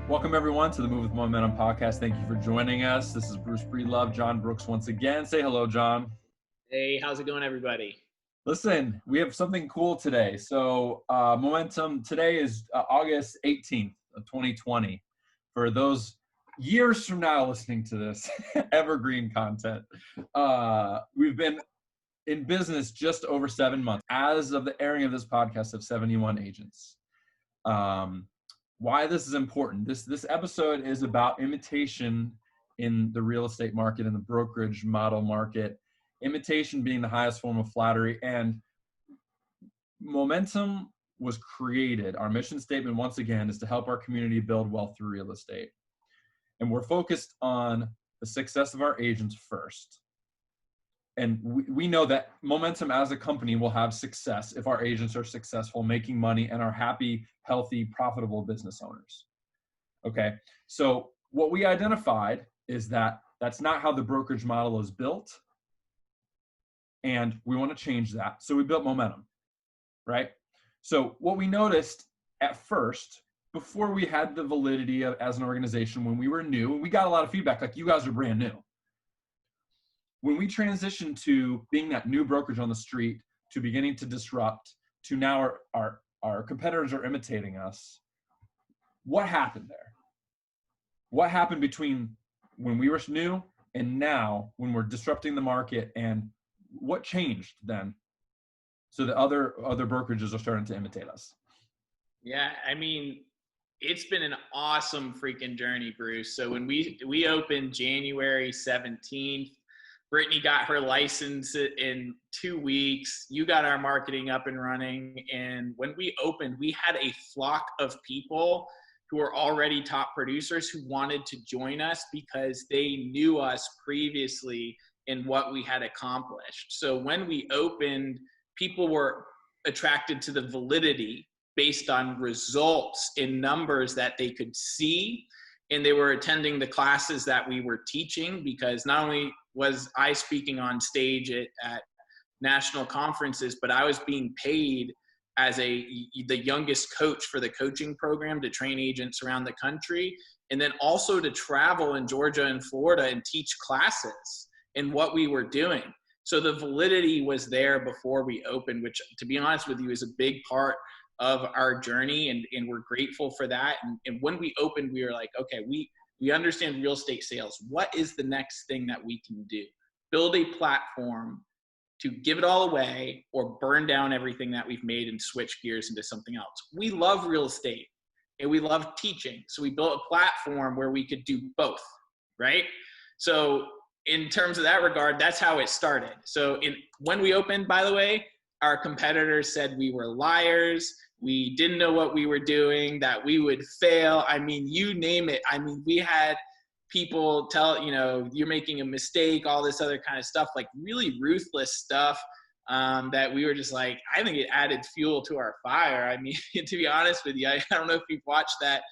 Welcome everyone to the Move with Momentum podcast. Thank you for joining us. This is Bruce Breedlove, John Brooks once again. Say hello, John. Hey, how's it going, everybody? Listen, we have something cool today. So Momentum, today is August 18th of 2020. For those years from now listening to this evergreen content, we've been in business just over 7 months. As of the airing of this podcast, of 71 agents. Why this is important. This episode is about imitation in the real estate market, in the brokerage model market, imitation being the highest form of flattery. And Momentum was created. Our mission statement, once again, is to help our community build wealth through real estate. And we're focused on the success of our agents first. And we know that Momentum as a company will have success if our agents are successful, making money, and are happy, healthy, profitable business owners. Okay, so what we identified is that that's not how the brokerage model is built, and we want to change that. So we built Momentum, right? So what we noticed at first, before we had the validity of, as an organization, when we were new, and we got a lot of feedback, like, you guys are brand new. When we transitioned to being that new brokerage on the street, to beginning to disrupt, to now our competitors are imitating us, what happened there? What happened between when we were new and now when we're disrupting the market, and what changed then so that other brokerages are starting to imitate us? Yeah, I mean, it's been an awesome freaking journey, Bruce. So when we opened January 17th, Brittany got her license in 2 weeks. You got our marketing up and running. And when we opened, we had a flock of people who were already top producers who wanted to join us because they knew us previously in what we had accomplished. So when we opened, people were attracted to the validity based on results in numbers that they could see. And they were attending the classes that we were teaching, because not only was I speaking on stage at national conferences, but I was being paid as the youngest coach for the coaching program to train agents around the country, and then also to travel in Georgia and Florida and teach classes in what we were doing. So the validity was there before we opened, which, to be honest with you, is a big part of our journey, and we're grateful for that. And when we opened, we were like, okay, we understand real estate sales. What is the next thing that we can do? Build a platform to give it all away or burn down everything that we've made and switch gears into something else. We love real estate and we love teaching. So we built a platform where we could do both, right? So in terms of that regard, that's how it started. So when we opened, by the way, our competitors said we were liars. We didn't know what we were doing, that we would fail. I mean, you name it. I mean, we had people tell, you're making a mistake, all this other kind of stuff, like really ruthless stuff, that we were just like, I think it added fuel to our fire. I mean, to be honest with you, I don't know if you've watched that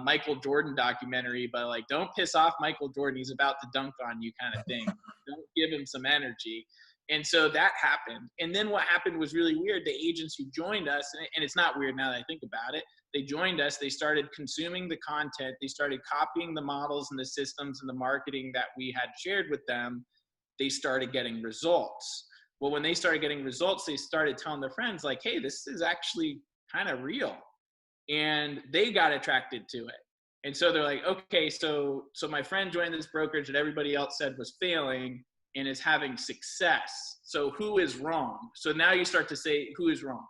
Michael Jordan documentary, but like, don't piss off Michael Jordan. He's about to dunk on you kind of thing. Don't give him some energy. And so that happened. And then what happened was really weird. The agents who joined us, and it's not weird now that I think about it, they joined us, they started consuming the content, they started copying the models and the systems and the marketing that we had shared with them. They started getting results. Well, when they started getting results, they started telling their friends like, hey, this is actually kind of real. And they got attracted to it. And so they're like, okay, so my friend joined this brokerage that everybody else said was failing and is having success. So who is wrong? So now you start to say, who is wrong?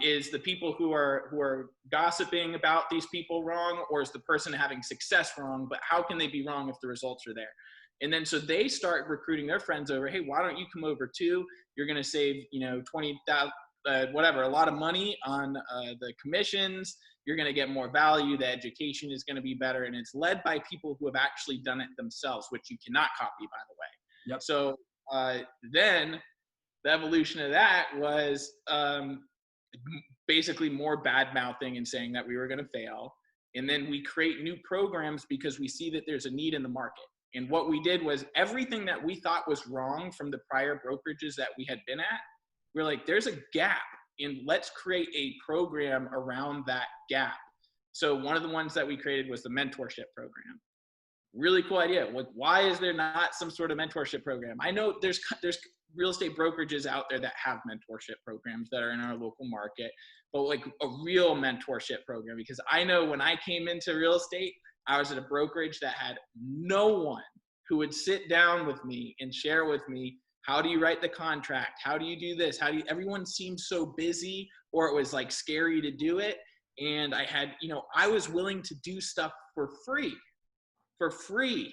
Is the people who are gossiping about these people wrong, or is the person having success wrong? But how can they be wrong if the results are there? And then so they start recruiting their friends over. Hey, why don't you come over too? You're going to save, $20,000, whatever, a lot of money on the commissions. You're going to get more value. The education is going to be better, and it's led by people who have actually done it themselves, which you cannot copy, by the way. Yep. So then the evolution of that was basically more bad mouthing and saying that we were going to fail. And then we create new programs because we see that there's a need in the market. And what we did was everything that we thought was wrong from the prior brokerages that we had been at, we're like, there's a gap, and let's create a program around that gap. So one of the ones that we created was the mentorship program. Really cool idea. Why is there not some sort of mentorship program? I know there's real estate brokerages out there that have mentorship programs that are in our local market, but like a real mentorship program, because I know when I came into real estate, I was at a brokerage that had no one who would sit down with me and share with me, how do you write the contract? How do you do this? Everyone seemed so busy, or it was like scary to do it. And I was willing to do stuff for free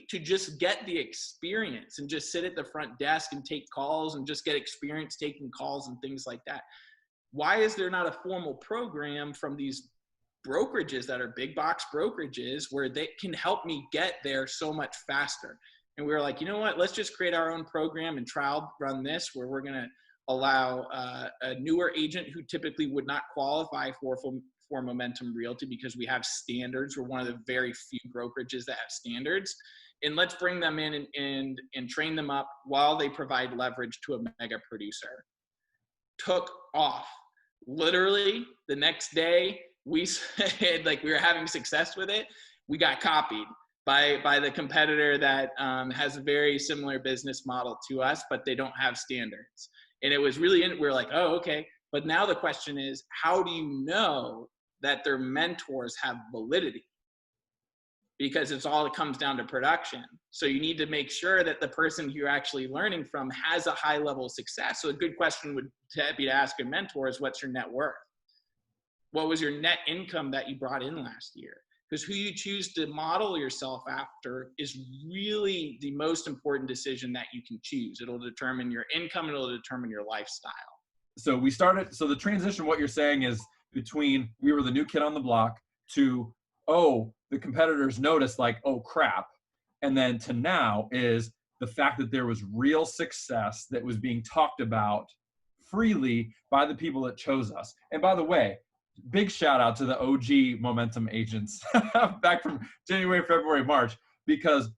to just get the experience and just sit at the front desk and take calls and just get experience taking calls and things like that. Why is there not a formal program from these brokerages that are big box brokerages where they can help me get there so much faster? And we were like, you know what, let's just create our own program and trial run this, where we're going to allow a newer agent who typically would not qualify for Momentum Realty, because we have standards. We're one of the very few brokerages that have standards. And let's bring them in and train them up while they provide leverage to a mega producer. Took off. Literally the next day, we said, like, we were having success with it. We got copied by the competitor that has a very similar business model to us, but they don't have standards. And it was really, we're like, oh, okay. But now the question is, how do you know that their mentors have validity? Because it comes down to production. So you need to make sure that the person you're actually learning from has a high level of success. So a good question would be to ask your mentors, what's your net worth? What was your net income that you brought in last year? Because who you choose to model yourself after is really the most important decision that you can choose. It'll determine your income, and it'll determine your lifestyle. So the transition, what you're saying is between we were the new kid on the block to, oh, the competitors noticed, like, oh crap. And then to now is the fact that there was real success that was being talked about freely by the people that chose us. And by the way, big shout out to the OG Momentum agents back from January, February, March, because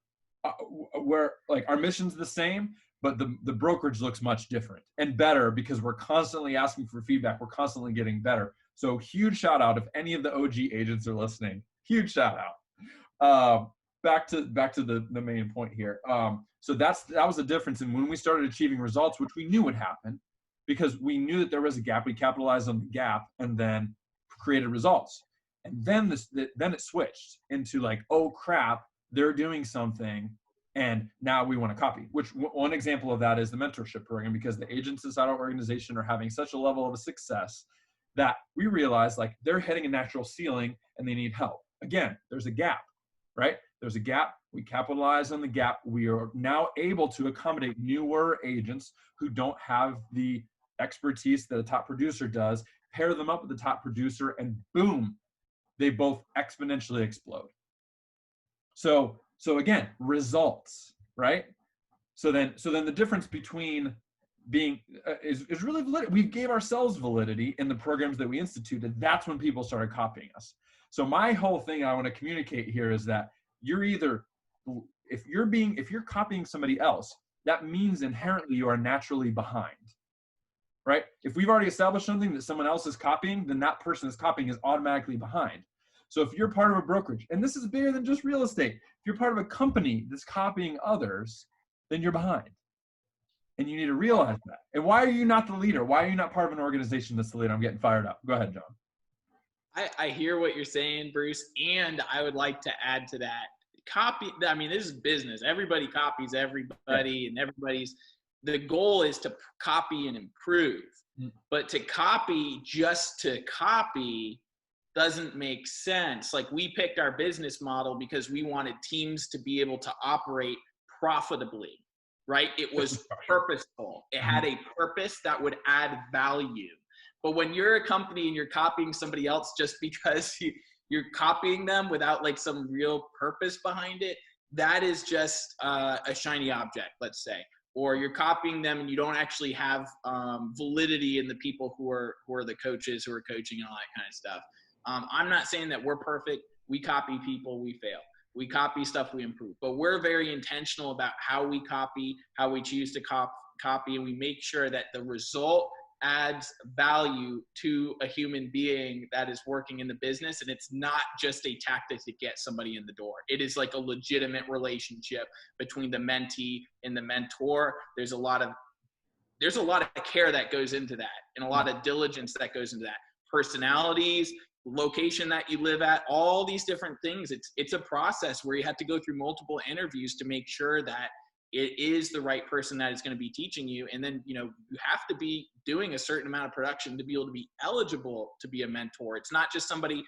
we're like, our mission's the same, but the brokerage looks much different and better because we're constantly asking for feedback. We're constantly getting better. So huge shout out if any of the OG agents are listening. Huge shout out. Back to the main point here. So that was the difference in when we started achieving results, which we knew would happen because we knew that there was a gap. We capitalized on the gap and then created results. And then it switched into like, oh crap, they're doing something. And now we want to copy, which one example of that is the mentorship program, because the agents inside our organization are having such a level of success that we realize like they're hitting a natural ceiling and they need help. Again, there's a gap, right? There's a gap. We capitalize on the gap. We are now able to accommodate newer agents who don't have the expertise that a top producer does, pair them up with the top producer, and boom, they both exponentially explode. So again, results, right? So then the difference between being is really validity. We gave ourselves validity in the programs that we instituted. That's when people started copying us. So my whole thing I want to communicate here is that you're either, if you're copying somebody else, that means inherently you are naturally behind, right? If we've already established something that someone else is copying, then that person is copying is automatically behind. So if you're part of a brokerage, and this is bigger than just real estate, if you're part of a company that's copying others, then you're behind. And you need to realize that. And why are you not the leader? Why are you not part of an organization that's the leader? I'm getting fired up. Go ahead, John. I hear what you're saying, Bruce, and I would like to add to that. This is business. Everybody copies everybody, and the goal is to copy and improve. But to copy just to copy doesn't make sense. Like, we picked our business model because we wanted teams to be able to operate profitably, right? It was purposeful. It had a purpose that would add value. But when you're a company and you're copying somebody else just because you're copying them without like some real purpose behind it, that is just a shiny object, let's say. Or you're copying them and you don't actually have validity in the people who are the coaches who are coaching and all that kind of stuff. I'm not saying that we're perfect. We copy people, we fail. We copy stuff, we improve. But we're very intentional about how we copy, how we choose to copy, and we make sure that the result adds value to a human being that is working in the business. And it's not just a tactic to get somebody in the door. It is like a legitimate relationship between the mentee and the mentor. There's a lot of care that goes into that, and a lot of diligence that goes into that. Personalities, location that you live at, all these different things. It's a process where you have to go through multiple interviews to make sure that it is the right person that is going to be teaching you. And then, you have to be doing a certain amount of production to be able to be eligible to be a mentor. It's not just somebody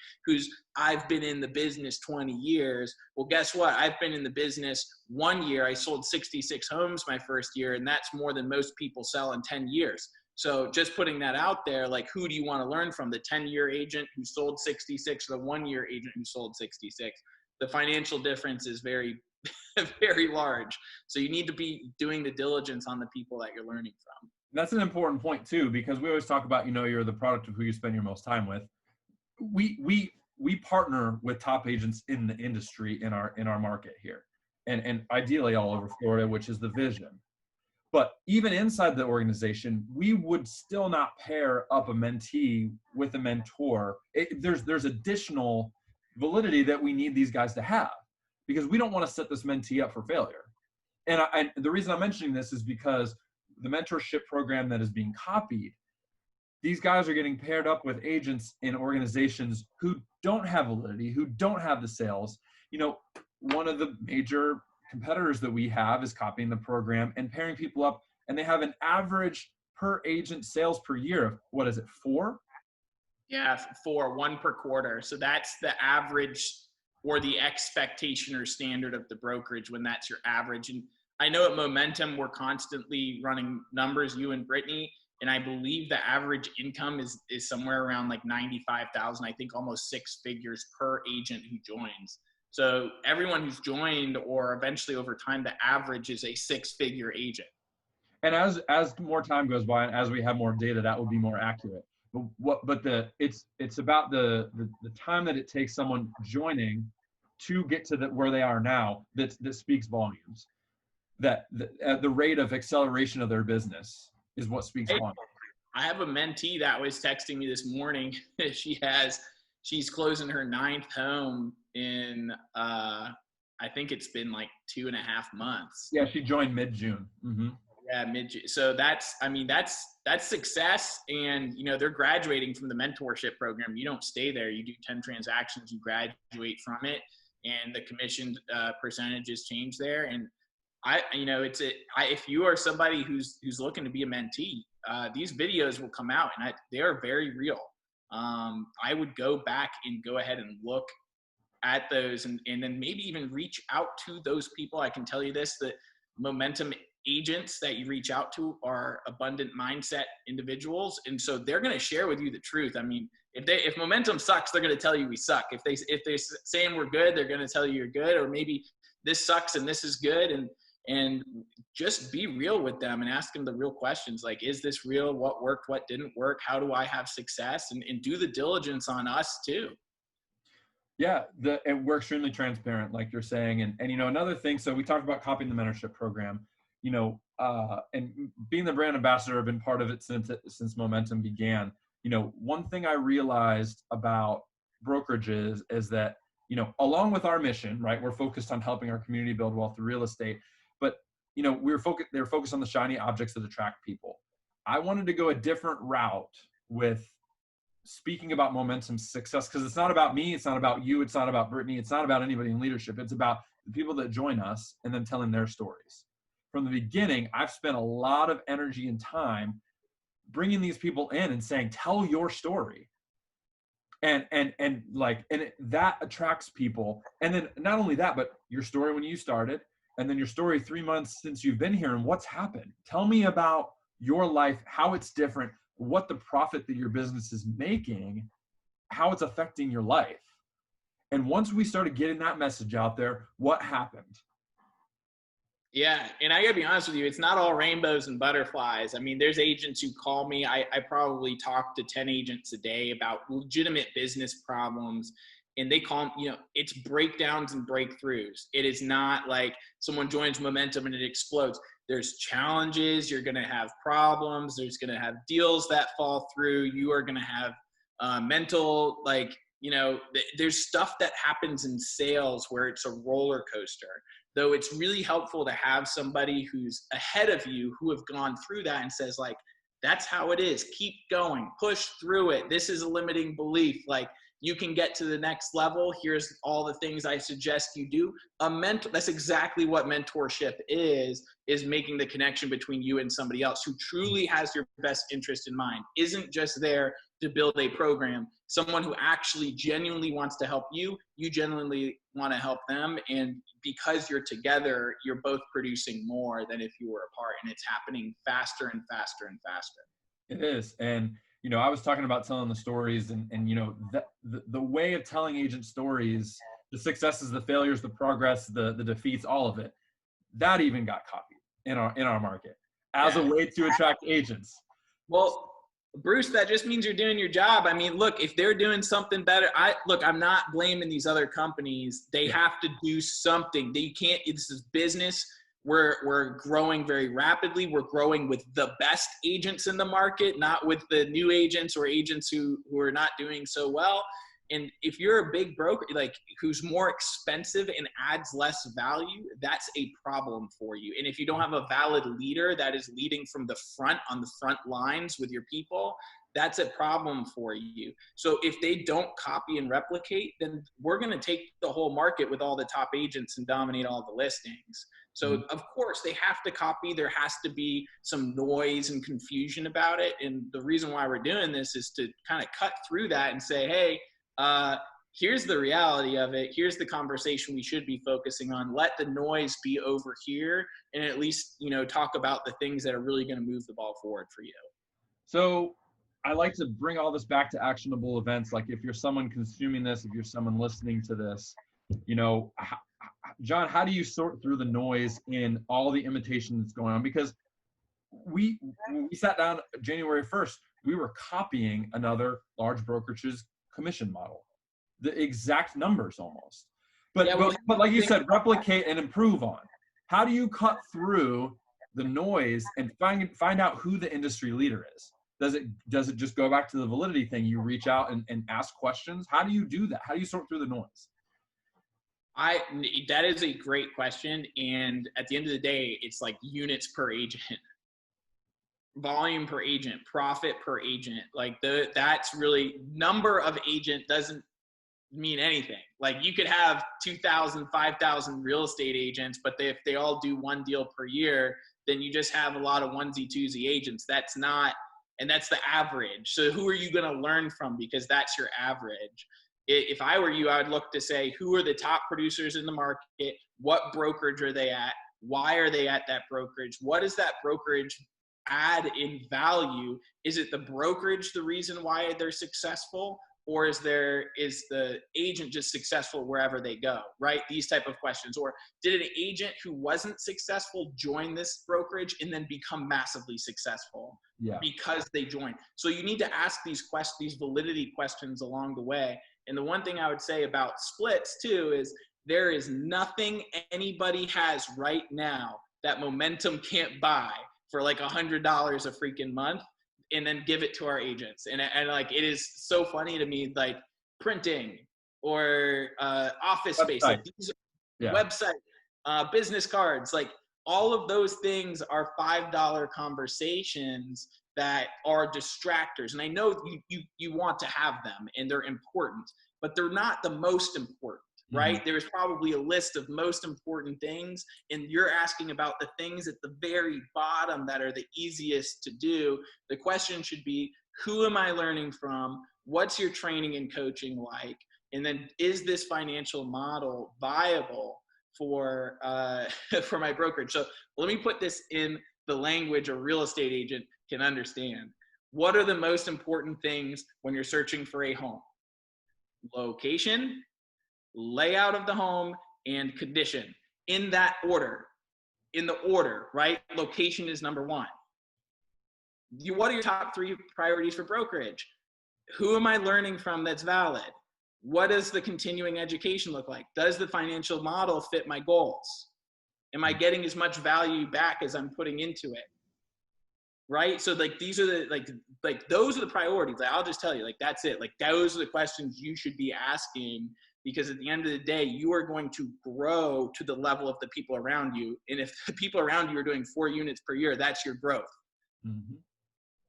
I've been in the business 20 years. Well, guess what? I've been in the business 1 year. I sold 66 homes my first year, and that's more than most people sell in 10 years. So just putting that out there, like, who do you want to learn from? The 10-year agent who sold 66, or the 1-year agent who sold 66? The financial difference is very, very large. So you need to be doing the diligence on the people that you're learning from. That's an important point too, because we always talk about, you're the product of who you spend your most time with. We partner with top agents in the industry in our market here, and ideally all over Florida, which is the vision. But even inside the organization, we would still not pair up a mentee with a mentor. There's additional validity that we need these guys to have, because we don't want to set this mentee up for failure. And the reason I'm mentioning this is because the mentorship program that is being copied, these guys are getting paired up with agents in organizations who don't have validity, who don't have the sales. One of the major competitors that we have is copying the program and pairing people up, and they have an average per agent sales per year of, what is it, 4? Yeah, 4, 1 per quarter. So that's the average, or the expectation or standard of the brokerage, when that's your average. And I know at Momentum, we're constantly running numbers, you and Brittany, and I believe the average income is somewhere around like $95,000, I think almost 6 figures per agent who joins. So everyone who's joined, or eventually over time, the average is a 6-figure agent. And as more time goes by, and as we have more data, that will be more accurate. It's about the time that it takes someone joining to get to where they are now that speaks volumes. That the rate of acceleration of their business is what speaks volumes. I have a mentee that was texting me this morning. She's closing her 9th home in I think it's been like 2.5 months. Yeah, she joined mid-June. Mm-hmm. Yeah, mid-June. So that's success. And they're graduating from the mentorship program. You don't stay there. You do 10 transactions, you graduate from it, and the commission percentages change there. And if you are somebody who's looking to be a mentee, these videos will come out, and they are very real. I would go back and go ahead and look at those, and then maybe even reach out to those people. I can tell you this, the Momentum agents that you reach out to are abundant mindset individuals. And so they're going to share with you the truth. I mean, if Momentum sucks, they're going to tell you we suck. If they're saying we're good, they're going to tell you you're good, or maybe this sucks and this is good. And just be real with them and ask them the real questions. Like, is this real? What worked? What didn't work? How do I have success? And do the diligence on us too. Yeah, we're extremely transparent, like you're saying. And another thing, so we talked about copying the mentorship program, and being the brand ambassador, I've been part of it since Momentum began. One thing I realized about brokerages is that, along with our mission, right, we're focused on helping our community build wealth through real estate, but they're focused on the shiny objects that attract people. I wanted to go a different route with speaking about Momentum's success, because it's not about me, it's not about you, it's not about Brittany, it's not about anybody in leadership. It's about the people that join us and them telling their stories. From the beginning, I've spent a lot of energy and time bringing these people in and saying, tell your story. And that attracts people. And then not only that, but your story when you started, and then your story 3 months since you've been here, and what's happened. Tell me about your life, how it's different, what the profit that your business is making, how it's affecting your life. And once we started getting that message out there, what happened? Yeah. And I gotta be honest with you, it's not all rainbows and butterflies. I mean, there's agents who call me. I probably talk to 10 agents a day about legitimate business problems. and they call them, it's breakdowns and breakthroughs. It is not like someone joins momentum and it explodes. There's challenges. You're going to have problems. There's going to have deals that fall through. You are going to have mental, there's stuff that happens in sales where it's a roller coaster. Though it's really helpful to have somebody who's ahead of you who have gone through that and says, like, that's how it is. Keep going. Push through it. This is a limiting belief. Like, you can get to the next level. Here's all the things I suggest you do. That's exactly what mentorship is making the connection between you and somebody else who truly has your best interest in mind, isn't just there to build a program. Someone who actually genuinely wants to help you, you genuinely want to help them. And because you're together, you're both producing more than if you were apart, and it's happening faster and faster and faster. It is. And, I was talking about telling the stories and the way of telling agent stories, the successes, the failures, the progress, the defeats, all of it, that even got copied in our market as a way to attract agents. Well, Bruce, that just means you're doing your job. I mean, look, if they're doing something better, I'm not blaming these other companies. They have to do something. They can't, this is business. We're growing very rapidly. We're growing with the best agents in the market, not with the new agents or agents who are not doing so well. And if you're a big broker, like, who's more expensive and adds less value, that's a problem for you. And if you don't have a valid leader that is leading from the front, on the front lines with your people, that's a problem for you. So if they don't copy and replicate, then we're going to take the whole market with all the top agents and dominate all the listings. So of course they have to copy. There has to be some noise and confusion about it. And the reason why we're doing this is to kind of cut through that and say, hey, here's the reality of it. Here's the conversation we should be focusing on. Let the noise be over here, and at least, talk about the things that are really going to move the ball forward for you. So I like to bring all this back to actionable events. Like, if you're someone consuming this, if you're someone listening to this, John, how do you sort through the noise in all the imitation that's going on? Because when we sat down January 1st, we were copying another large brokerage's commission model, the exact numbers almost. But like you said, replicate and improve on. How do you cut through the noise and find out who the industry leader is? Does it just go back to the validity thing? You reach out and ask questions. How do you do that? How do you sort through the noise? That is a great question. And at the end of the day, it's like units per agent, volume per agent, profit per agent. Like that's really, number of agent doesn't mean anything. Like, you could have 2,000, 5,000 real estate agents, but if they all do one deal per year, then you just have a lot of onesie twosie agents. That's the average. So who are you going to learn from? Because that's your average. If I were you, I would look to say, who are the top producers in the market? What brokerage are they at? Why are they at that brokerage? What does that brokerage add in value? Is it the brokerage the reason why they're successful? Or is the agent just successful wherever they go, right? These type of questions. Or did an agent who wasn't successful join this brokerage and then become massively successful because they joined? So you need to ask these validity questions along the way. And the one thing I would say about splits too is there is nothing anybody has right now that momentum can't buy for like $100 a freaking month and then give it to our agents. And like, it is so funny to me, like printing or office space, like these website, business cards, like all of those things are $5 conversations that are distractors. And I know you want to have them and they're important, but they're not the most important, right? Mm-hmm. There's probably a list of most important things, and you're asking about the things at the very bottom that are the easiest to do. The question should be, who am I learning from? What's your training and coaching like? And then, is this financial model viable for my brokerage? So let me put this in the language a real estate agent can understand. What are the most important things when you're searching for a home? Location, layout of the home, and condition. In that order. In the order, right? Location is number one. What are your top 3 priorities for brokerage? Who am I learning from that's valid? What does the continuing education look like? Does the financial model fit my goals? Am I getting as much value back as I'm putting into it? Right? So like, these are the, like those are the priorities. Like, I'll just tell you, like, that's it. Like, those are the questions you should be asking, because at the end of the day, you are going to grow to the level of the people around you. And if the people around you are doing 4 units per year, that's your growth. Mm-hmm.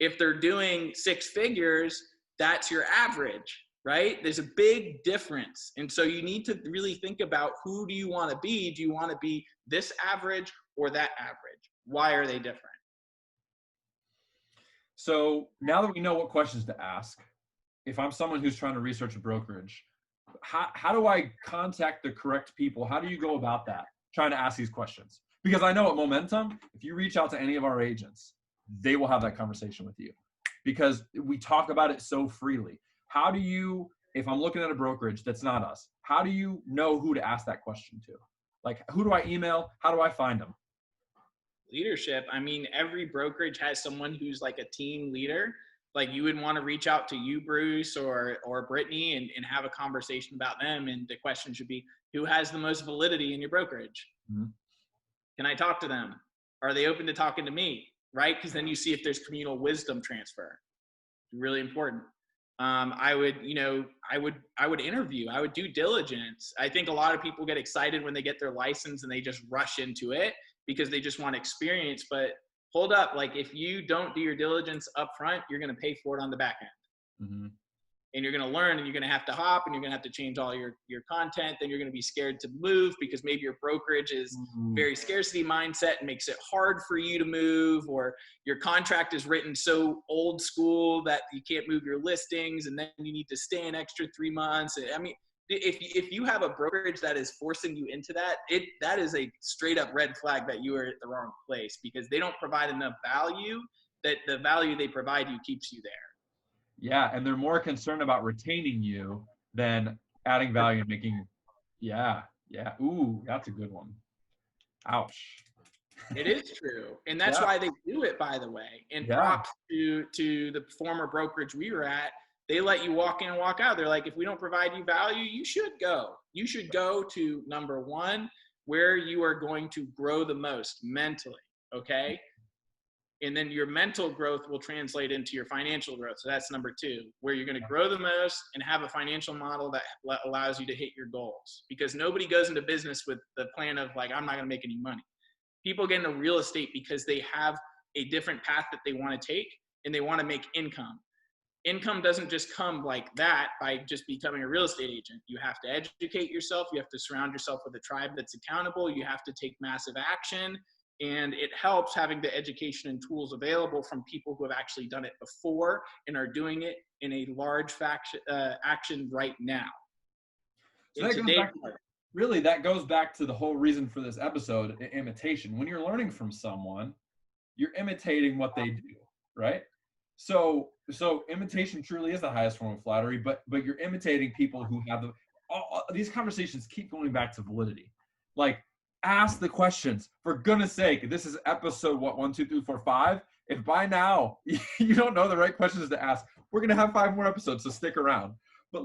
If they're doing 6 figures, that's your average, right? There's a big difference. And so you need to really think about, who do you want to be? Do you want to be this average or that average? Why are they different? So now that we know what questions to ask, if I'm someone who's trying to research a brokerage, how do I contact the correct people? How do you go about that, trying to ask these questions? Because I know at Momentum, if you reach out to any of our agents, they will have that conversation with you, because we talk about it so freely. How do you, if I'm looking at a brokerage that's not us, how do you know who to ask that question to? Like, who do I email? How do I find them? Leadership. I mean, every brokerage has someone who's like a team leader. Like, you would want to reach out to you, Bruce, or Brittany, and have a conversation about them. And the question should be, who has the most validity in your brokerage? Mm-hmm. Can I talk to them? Are they open to talking to me? Right? Because then you see if there's communal wisdom transfer. Really important. I would interview. I would do diligence. I think a lot of people get excited when they get their license and they just rush into it because they just want experience. But hold up, like, if you don't do your diligence up front, you're going to pay for it on the back end. Mm-hmm. And you're going to learn, and you're going to have to hop, and you're going to have to change all your content. Then you're going to be scared to move because maybe your brokerage is very scarcity mindset and makes it hard for you to move, or your contract is written so old school that you can't move your listings, and then you need to stay an extra 3 months. I mean, if you have a brokerage that is forcing you into that, that is a straight up red flag that you are at the wrong place, because they don't provide enough value, that the value they provide you keeps you there. Yeah, and they're more concerned about retaining you than adding value and making. Yeah. Ooh, that's a good one. Ouch. It is true, and that's why they do it, by the way. And props to the former brokerage we were at. They let you walk in and walk out. They're like, if we don't provide you value, you should go. You should go to number 1, where you are going to grow the most mentally. Okay. And then your mental growth will translate into your financial growth. So that's number 2, where you're going to grow the most and have a financial model that allows you to hit your goals. Because nobody goes into business with the plan of like, I'm not going to make any money. People get into real estate because they have a different path that they want to take, and they want to make income. Income doesn't just come like that by just becoming a real estate agent. You have to educate yourself. You have to surround yourself with a tribe that's accountable. You have to take massive action. And it helps having the education and tools available from people who have actually done it before and are doing it in a large action right now. So that goes back to the whole reason for this episode, imitation. When you're learning from someone, you're imitating what they do, right? So imitation truly is the highest form of flattery, but you're imitating people who have these conversations keep going back to validity. Like, ask the questions, for goodness sake. This is episode 1, 2, 3, 4, 5. If by now you don't know the right questions to ask, we're gonna have 5 more episodes, so stick around. But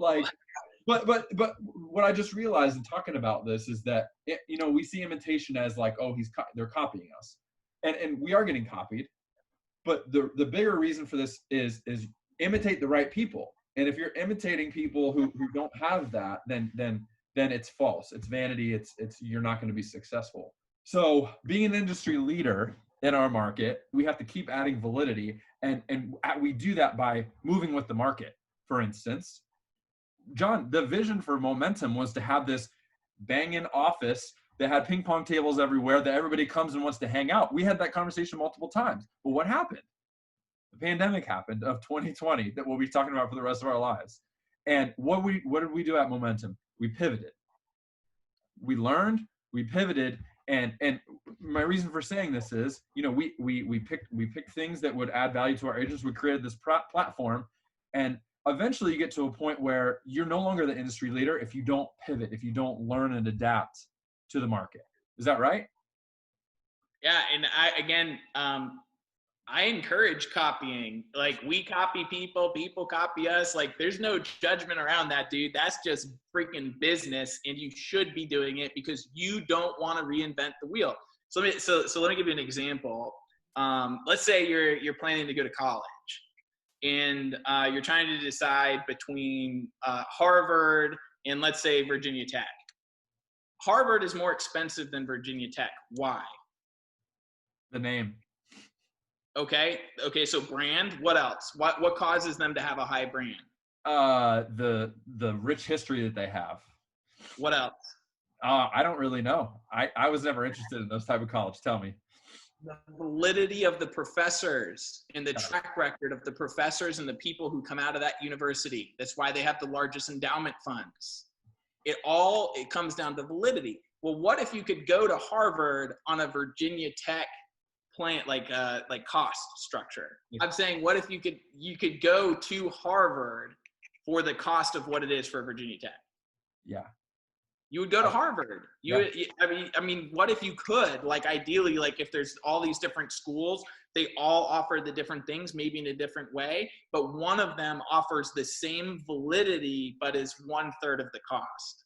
what I just realized in talking about this is that we see imitation as like, oh, they're copying us, and we are getting copied. But the bigger reason for this is imitate the right people. And if you're imitating people who don't have that, then it's false. It's vanity. It's you're not going to be successful. So being an industry leader in our market, we have to keep adding validity, and we do that by moving with the market. For instance, John, the vision for Momentum was to have this banging office that had ping pong tables everywhere, that everybody comes and wants to hang out. We had that conversation multiple times. But what happened? The pandemic happened of 2020 that we'll be talking about for the rest of our lives. And what did we do at Momentum? We pivoted. We learned, we pivoted, and my reason for saying this is, we picked things that would add value to our agents. We created this platform, and eventually you get to a point where you're no longer the industry leader if you don't pivot, if you don't learn and adapt to the market. Is that right? Yeah. And I encourage copying. Like, we copy people, people copy us. Like, there's no judgment around that, dude. That's just freaking business, and you should be doing it because you don't want to reinvent the wheel. So let me give you an example. Let's say you're planning to go to college, and you're trying to decide between Harvard and, let's say, Virginia Tech. Harvard is more expensive than Virginia Tech. Why? The name. Okay. So brand. What else? What causes them to have a high brand? The rich history that they have. What else? I don't really know. I was never interested in those type of college. Tell me. The validity of the professors and the track record of the professors and the people who come out of that university. That's why they have the largest endowment funds. It comes down to validity. Well, what if you could go to Harvard on a Virginia Tech plant, like cost structure? Yeah. I'm saying, what if you could go to Harvard for the cost of what it is for Virginia Tech? Yeah. You would go to Harvard. I mean, what if you could, like, ideally, like, if there's all these different schools, they all offer the different things, maybe in a different way, but one of them offers the same validity, but is 1/3 of the cost.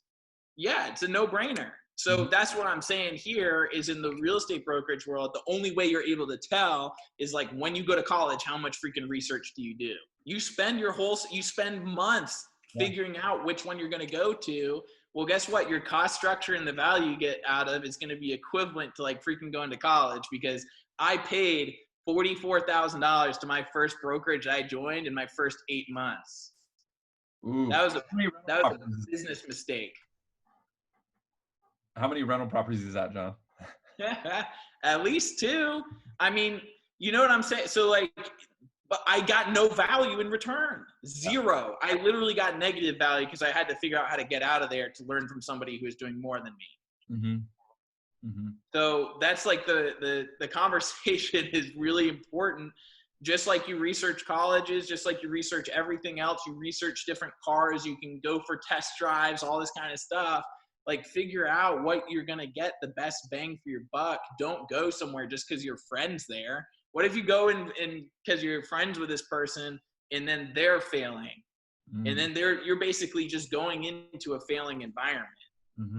Yeah, it's a no-brainer. So that's what I'm saying here is, in the real estate brokerage world, the only way you're able to tell is, like, when you go to college, how much freaking research do you do? You spend months figuring out which one you're going to go to. Well, guess what? Your cost structure and the value you get out of is going to be equivalent to, like, freaking going to college, because I paid $44,000 to my first brokerage I joined in my first 8 months. Ooh. That was a business mistake. How many rental properties is that, John? At least 2. I mean, you know what I'm saying? So, like, but I got no value in return. 0. I literally got negative value because I had to figure out how to get out of there to learn from somebody who was doing more than me. Mm-hmm. Mm-hmm. So that's, like, the conversation is really important. Just like you research colleges, just like you research everything else, you research different cars, you can go for test drives, all this kind of stuff. Like, figure out what you're going to get the best bang for your buck. Don't go somewhere just because your friend's there. What if you go in because you're friends with this person and then they're failing? And then you're basically just going into a failing environment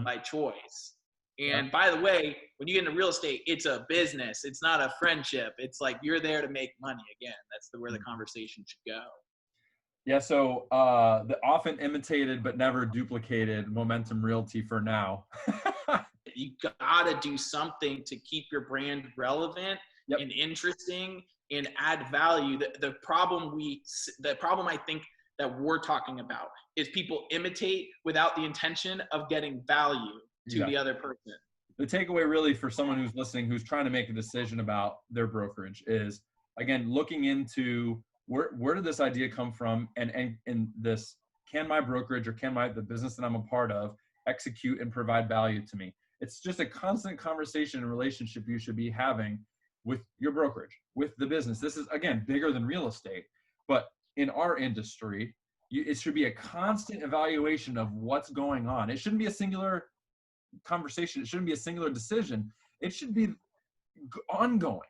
by choice. And by the way, when you get into real estate, it's a business. It's not a friendship. It's like, you're there to make money again. That's where the conversation should go. Yeah, so the often imitated but never duplicated Momentum Realty for now. You gotta do something to keep your brand relevant and interesting and add value. The problem I think that we're talking about is people imitate without the intention of getting value to the other person. The takeaway really for someone who's listening, who's trying to make a decision about their brokerage, is, again, looking into where did this idea come from, and this, can my brokerage or can the business that I'm a part of execute and provide value to me? It's just a constant conversation and relationship you should be having with your brokerage, with the business. This is, again, bigger than real estate, but in our industry, it should be a constant evaluation of what's going on. It shouldn't be a singular conversation. It shouldn't be a singular decision. It should be ongoing.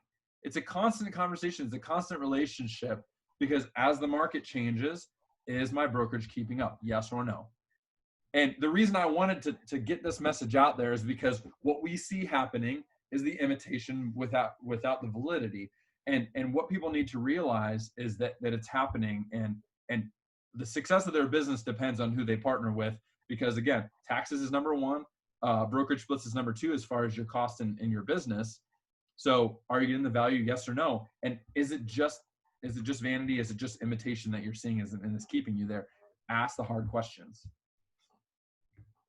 It's a constant conversation. It's a constant relationship, because as the market changes, is my brokerage keeping up? Yes or no? And the reason I wanted to get this message out there is because what we see happening is the imitation without the validity. And what people need to realize is that it's happening, and the success of their business depends on who they partner with, because, again, taxes is number 1, brokerage splits is number 2 as far as your cost in your business. So are you getting the value? Yes or no? And is it just vanity? Is it just imitation that you're seeing and is keeping you there? Ask the hard questions.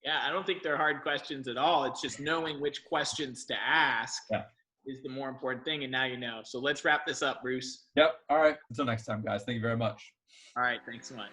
Yeah, I don't think they're hard questions at all. It's just knowing which questions to ask is the more important thing, and now you know. So let's wrap this up, Bruce. Yep. All right. Until next time, guys. Thank you very much. All right. Thanks so much.